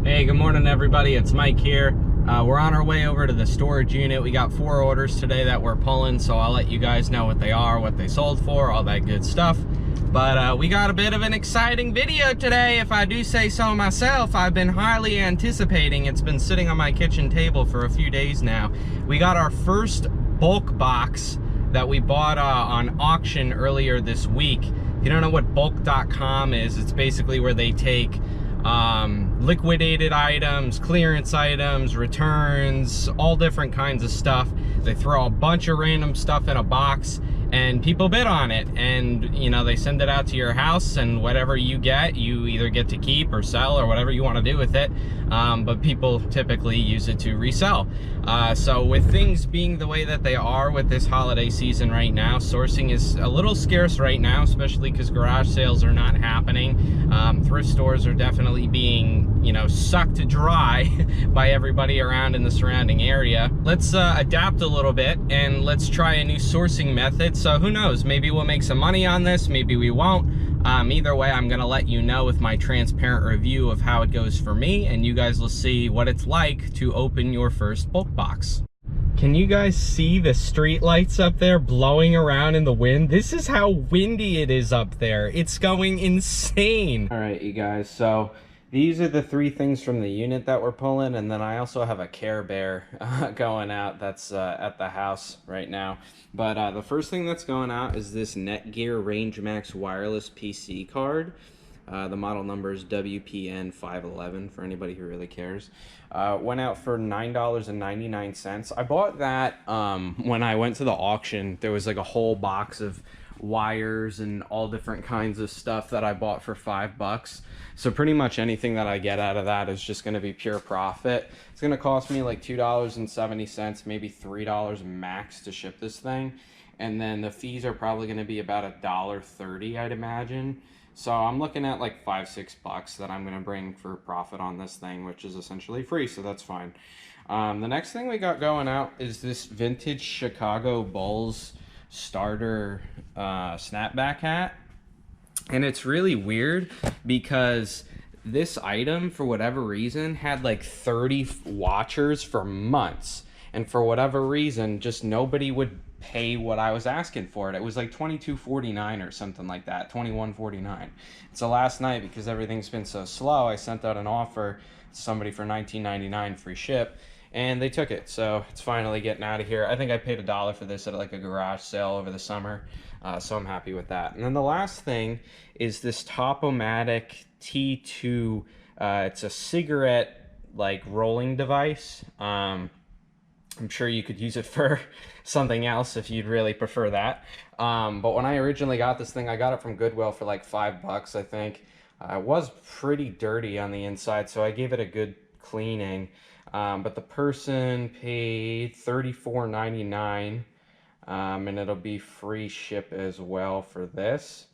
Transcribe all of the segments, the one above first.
Hey, good morning everybody, it's Mike here. We're on our way over to the storage unit. We got 4 orders today that we're pulling, so I'll let you guys know what they are, what they sold for, all that good stuff. But we got a bit of an exciting video today, if I do say so myself. I've been highly anticipating. It's been sitting on my kitchen table for a few days now. We got our first bulk box that we bought on auction earlier this week. If you don't know what Bulq.com is, it's basically where they take liquidated items, clearance items, returns, all different kinds of stuff. They throw a bunch of random stuff in a box and people bid on it, and you know, they send it out to your house, and whatever you get, you either get to keep or sell or whatever you want to do with it. But people typically use it to resell. So with things being the way that they are with this holiday season right now, sourcing is a little scarce right now, especially because garage sales are not happening. Thrift stores are definitely being, you know, sucked dry by everybody around in the surrounding area. Let's adapt a little bit and let's try a new sourcing method. So who knows, maybe we'll make some money on this, maybe we won't. Either way, I'm gonna let you know with my transparent review of how it goes for me, and you guys will see what it's like to open your first bulk box. Can you guys see the street lights up there blowing around in the wind? This is how windy it is up there. It's going insane. All right, you guys, so these are the 3 things from the unit that we're pulling, and then I also have a Care Bear going out that's at the house right now. But the first thing that's going out is this Netgear Range Max wireless PC card. The model number is WPN 511 for anybody who really cares. Went out for $9.99. I bought that when I went to the auction. There was like a whole box of wires and all different kinds of stuff that I bought for $5. So pretty much anything that I get out of that is just going to be pure profit. It's going to cost me like $2.70, maybe $3 max to ship this thing, and then the fees are probably going to be about $1.30, I'd imagine. So I'm looking at like $5-6 that I'm going to bring for profit on this thing, which is essentially free, so that's fine. The next thing we got going out is this vintage Chicago Bulls starter snapback hat. And it's really weird because this item, for whatever reason, had like 30 watchers for months, and for whatever reason, just nobody would pay what I was asking for it. It was like $22.49 or something like that, $21.49. So last night, because everything's been so slow, I sent out an offer to somebody for $19.99 free ship, and they took it. So it's finally getting out of here. I think I paid $1 for this at like a garage sale over the summer. So I'm happy with that. And then the last thing is this Top-O-Matic T2. It's a cigarette like rolling device. I'm sure you could use it for something else if you'd really prefer that. But when I originally got this thing, I got it from Goodwill for like $5, I think. It was pretty dirty on the inside, so I gave it a good cleaning. But the person paid $34.99. And it'll be free ship as well for this.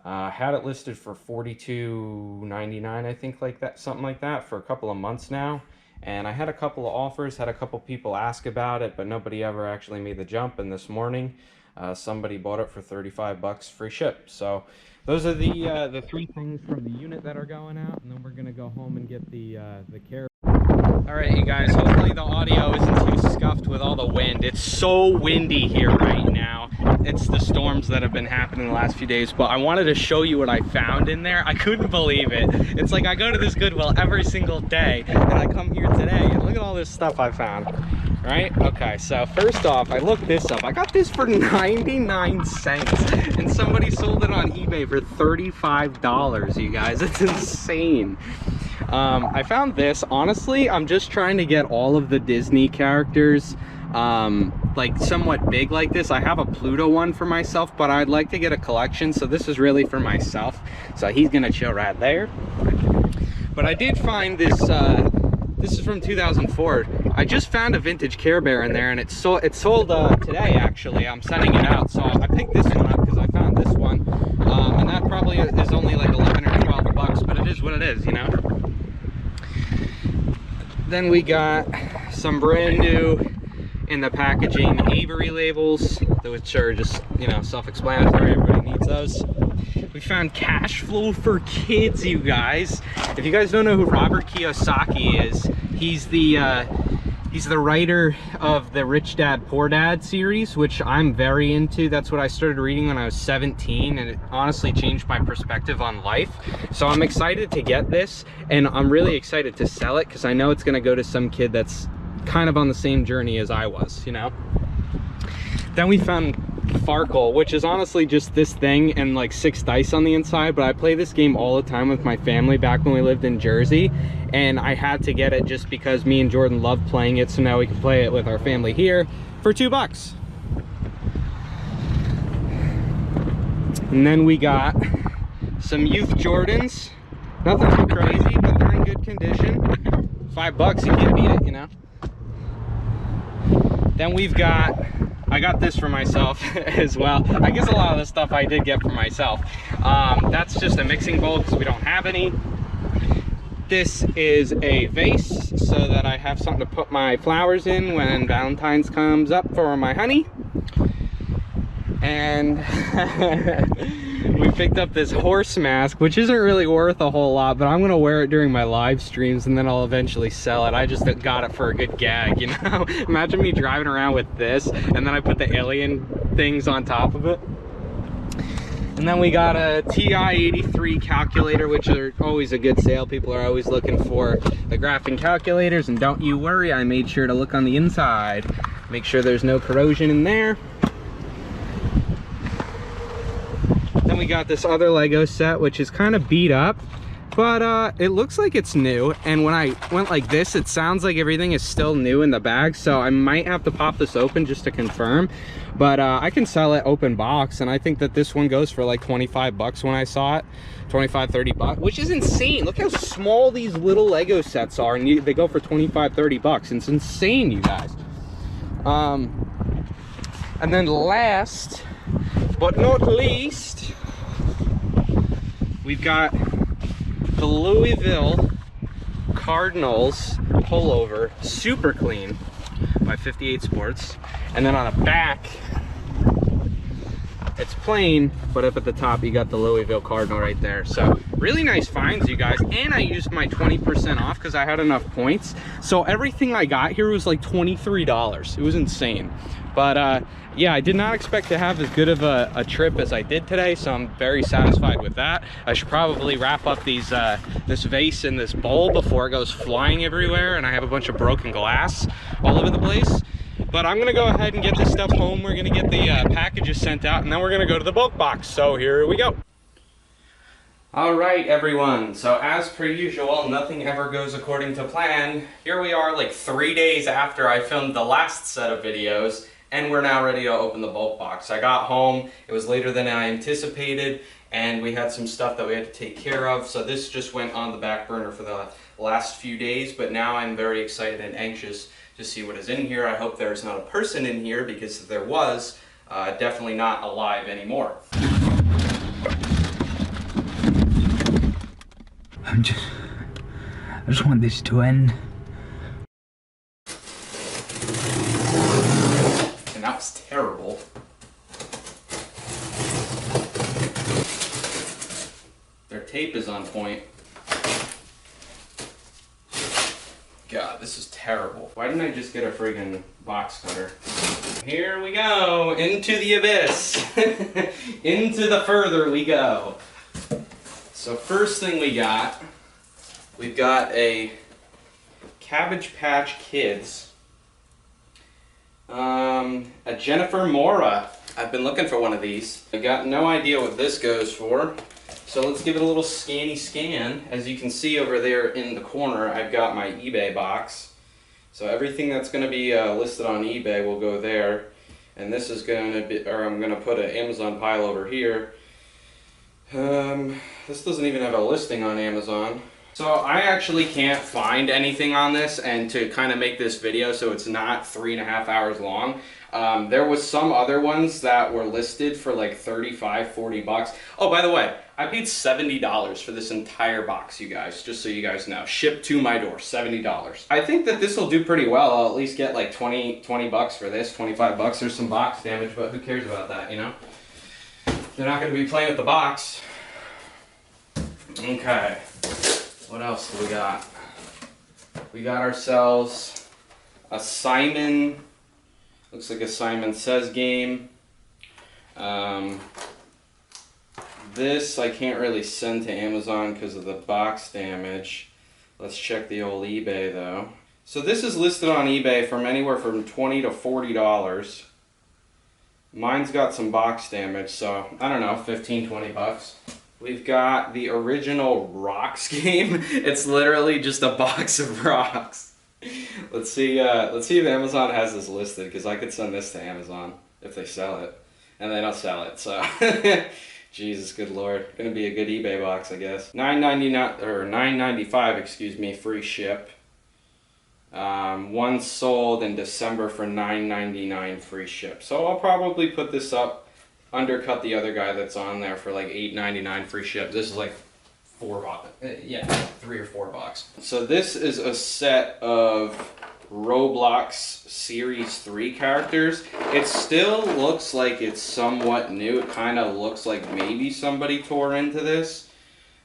Had it listed for $42.99, I think, like that, something like that, for a couple of months now. And I had a couple of offers, had a couple people ask about it, but nobody ever actually made the jump. And this morning, somebody bought it for $35 free ship. So those are the 3 things from the unit that are going out, and then we're gonna go home and get the Care. All right, you guys, hopefully the audio isn't too scuffed with all the wind. It's so windy here right now. It's the storms that have been happening the last few days, but I wanted to show you what I found in there. I couldn't believe it. It's like I go to this Goodwill every single day, and I come here today, and look at all this stuff I found, right? Okay, so first off, I looked this up. I got this for 99 cents, and somebody sold it on eBay for $35, you guys. It's insane. I found this. Honestly, I'm just trying to get all of the Disney characters like somewhat big like this. I have a Pluto one for myself, but I'd like to get a collection, so this is really for myself. So he's gonna chill right there. But I did find this. This is from 2004. I just found a vintage Care Bear in there, and it sold today, actually. I'm sending it out, so I picked this one up because I found this one, and that probably is only like 11 or 12 bucks, but it is what it is, you know. Then we got some brand new in the packaging Avery labels, which are just, you know, self-explanatory. Everybody needs those. We found Cash Flow for Kids, you guys. If you guys don't know who Robert Kiyosaki is, he's the writer of the Rich Dad Poor Dad series, which I'm very into. That's what I started reading when I was 17, and it honestly changed my perspective on life. So I'm excited to get this, and I'm really excited to sell it because I know it's gonna go to some kid that's kind of on the same journey as I was, you know? Then we found Farkle, which is honestly just this thing and like 6 dice on the inside, but I play this game all the time with my family back when we lived in Jersey, and I had to get it just because me and Jordan love playing it, so now we can play it with our family here for $2. And then we got some Youth Jordans, nothing too crazy, but they're in good condition. $5, you can't beat it, you know? Then we've got, I got this for myself as well. I guess a lot of the stuff I did get for myself. That's just a mixing bowl because we don't have any. This is a vase so that I have something to put my flowers in when Valentine's comes up for my honey. And we picked up this horse mask, which isn't really worth a whole lot, but I'm gonna wear it during my live streams and then I'll eventually sell it. I just got it for a good gag, you know? Imagine me driving around with this and then I put the alien things on top of it. And then we got a TI-83 calculator, which are always a good sale. People are always looking for the graphing calculators, and don't you worry, I made sure to look on the inside, make sure there's no corrosion in there. Then we got this other Lego set, which is kind of beat up, but it looks like it's new. And when I went like this, it sounds like everything is still new in the bag, so I might have to pop this open just to confirm. But I can sell it open box, and I think that this one goes for like 25 bucks when I saw it. 25, 30 bucks, which is insane. Look how small these little Lego sets are, and they go for 25, 30 bucks. It's insane, you guys. And then last but not least, we've got the Louisville Cardinals pullover, super clean, by 58 Sports. And then on the back, it's plain, but up at the top you got the Louisville Cardinal right there. So really nice finds, you guys. And I used my 20% off because I had enough points. So everything I got here was like $23. It was insane. But yeah, I did not expect to have as good of a trip as I did today, so I'm very satisfied with that. I should probably wrap up these this vase and this bowl before it goes flying everywhere and I have a bunch of broken glass all over the place. But I'm gonna go ahead and get this stuff home. We're gonna get the packages sent out, and then we're gonna go to the bulk box. So here we go. All right, everyone. So as per usual, nothing ever goes according to plan. Here we are like 3 days after I filmed the last set of videos, and we're now ready to open the bulk box. I got home, it was later than I anticipated, and we had some stuff that we had to take care of. So this just went on the back burner for the last few days, but now I'm very excited and anxious to see what is in here. I hope there's not a person in here, because if there was, definitely not alive anymore. I just want this to end. And that was terrible. Their tape is on point. God, this is terrible. Why didn't I just get a friggin' box cutter? Here we go, into the abyss. Into the further we go. So first thing we've got a Cabbage Patch Kids. A Jennifer Mora. I've been looking for one of these. I got no idea what this goes for. So let's give it a little scanny scan. As you can see over there in the corner, I've got my eBay box. So everything that's going to be listed on eBay will go there. And this is going to be, or I'm going to put an Amazon pile over here. This doesn't even have a listing on Amazon. So I actually can't find anything on this, and to kind of make this video so it's not 3.5 hours long, there was some other ones that were listed for like 35, 40 bucks. Oh, by the way, I paid $70 for this entire box, you guys, just so you guys know. Shipped to my door, $70. I think that this will do pretty well. I'll at least get like 20 bucks for this, 25 bucks. There's some box damage, but who cares about that, you know? They're not going to be playing with the box. Okay, what else do we got? We got ourselves a Simon, looks like a Simon Says game. This I can't really send to Amazon because of the box damage. Let's check the old eBay though. So this is listed on eBay from anywhere from $20 to $40. Mine's got some box damage, so I don't know, 15, 20 bucks. We've got the original Rocks game. It's literally just a box of rocks. Let's see if Amazon has this listed, because I could send this to Amazon if they sell it. And they don't sell it, so Jesus, good lord. Gonna be a good eBay box, I guess. $9.99 or $9.95, excuse me, free ship. One sold in December for $9.99 free ship. So I'll probably put this up, undercut the other guy that's on there for like $8.99 free ship. This is like $3 or $4. So this is a set of Roblox Series 3 characters. It still looks like it's somewhat new. It kind of looks like maybe somebody tore into this.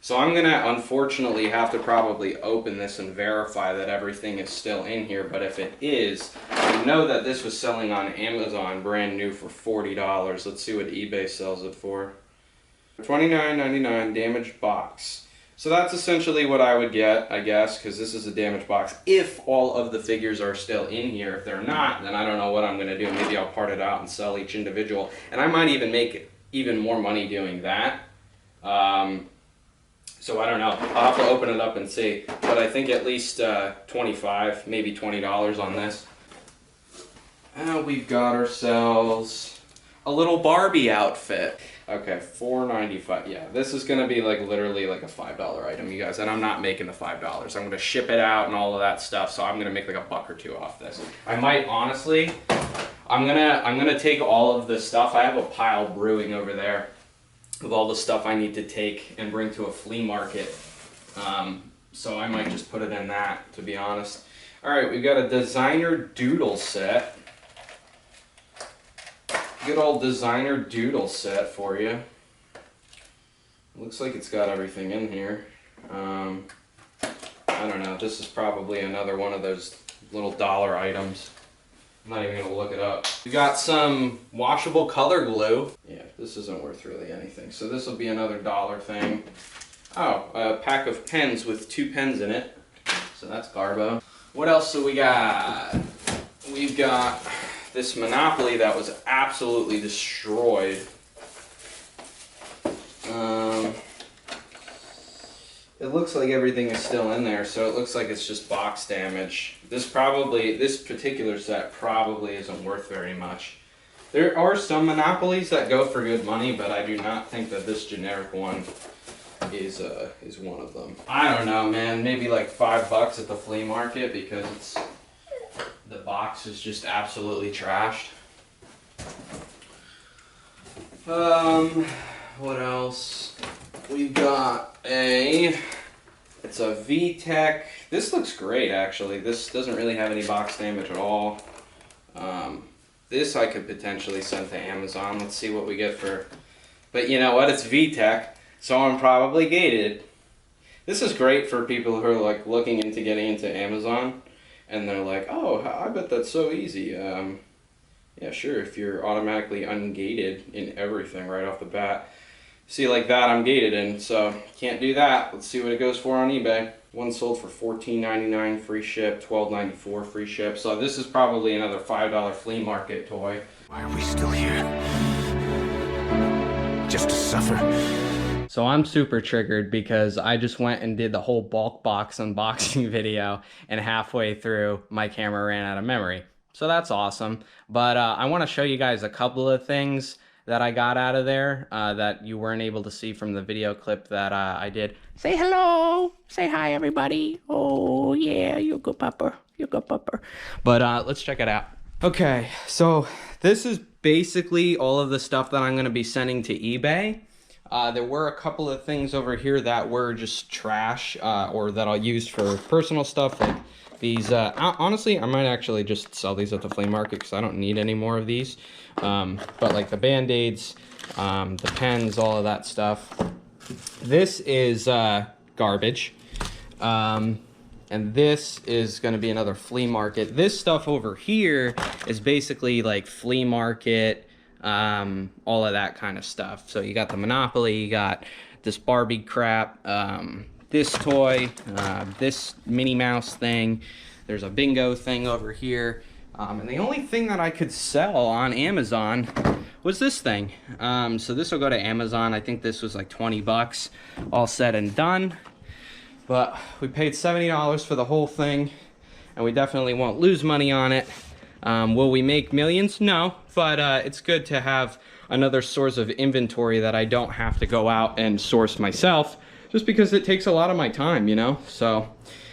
So I'm gonna unfortunately have to probably open this and verify that everything is still in here, but if it is, I know that this was selling on Amazon brand new for $40. Let's see what eBay sells it for. $29.99 damaged box. So that's essentially what I would get, I guess, because this is a damaged box. If all of the figures are still in here. If they're not, then I don't know what I'm gonna do. Maybe I'll part it out and sell each individual. And I might even make even more money doing that. So I don't know. I'll have to open it up and see. But I think at least 25, maybe $20 on this. And we've got ourselves a little Barbie outfit. Okay, $4.95. Yeah, this is gonna be like literally like a $5 item, you guys. And I'm not making the $5. I'm gonna ship it out and all of that stuff. So I'm gonna make like a buck or two off this. I might honestly. I'm gonna take all of this stuff. I have a pile brewing over there of all the stuff I need to take and bring to a flea market. So I might just put it in that, to be honest. All right, we've got a designer doodle set. Good old designer doodle set for you. Looks like it's got everything in here. I don't know, this is probably another one of those little dollar items. I'm not even gonna look it up. We got some washable color glue. Yeah, this isn't worth really anything. So this will be another dollar thing. Oh, a pack of pens with 2 pens in it. So that's garbo. What else do we got? We've got this Monopoly that was absolutely destroyed. It looks like everything is still in there, so it looks like it's just box damage. This particular set probably isn't worth very much. There are some Monopolies that go for good money, but I do not think that this generic one is one of them. I don't know, man. Maybe like $5 at the flea market because the box is just absolutely trashed. What else? We've got it's a VTech. This looks great, actually. This doesn't really have any box damage at all. This I could potentially send to Amazon. Let's see what we get for, but you know what? It's VTech, so I'm probably gated. This is great for people who are like looking into getting into Amazon, and they're like, oh, I bet that's so easy. Yeah, sure, if you're automatically ungated in everything right off the bat. See, like that, I'm gated in, so can't do that. Let's see what it goes for on eBay. One sold for $14.99 free ship, $12.94 free ship. So this is probably another $5 flea market toy. Why are we still here? Just to suffer? So I'm super triggered because I just went and did the whole bulk box unboxing video, and halfway through my camera ran out of memory. So that's awesome. But I want to show you guys a couple of things that I got out of there that you weren't able to see from the video clip that I did. Say hello. Say hi, everybody. Oh, yeah, you're a good pupper. You're a good pupper. But let's check it out. Okay, so this is basically all of the stuff that I'm going to be sending to eBay. There were a couple of things over here that were just trash or that I'll use for personal stuff, like these. Honestly, I might actually just sell these at the flea market because I don't need any more of these. But like the Band-Aids, the pens, all of that stuff. This is garbage. And this is going to be another flea market. This stuff over here is basically like flea market, all of that kind of stuff. So you got the Monopoly, you got this Barbie crap, this toy, this Minnie Mouse thing. There's a bingo thing over here. And the only thing that I could sell on Amazon was this thing. So this will go to Amazon. I think this was like 20 bucks, all said and done. But we paid $70 for the whole thing, and we definitely won't lose money on it. Will we make millions? No, but it's good to have another source of inventory that I don't have to go out and source myself, just because it takes a lot of my time, you know? So,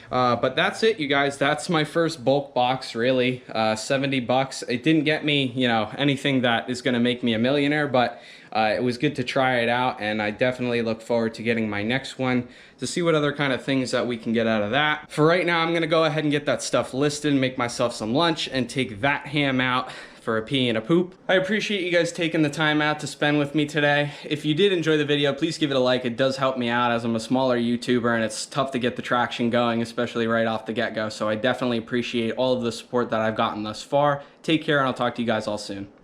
but that's it, you guys. That's my first bulk box, really. 70 bucks. It didn't get me, you know, anything that is gonna make me a millionaire, but it was good to try it out, and I definitely look forward to getting my next one to see what other kind of things that we can get out of that. For right now, I'm gonna go ahead and get that stuff listed, make myself some lunch, and take that ham out for a pee and a poop. I appreciate you guys taking the time out to spend with me today. If you did enjoy the video, please give it a like. It does help me out, as I'm a smaller YouTuber and it's tough to get the traction going, especially right off the get-go. So I definitely appreciate all of the support that I've gotten thus far. Take care, and I'll talk to you guys all soon.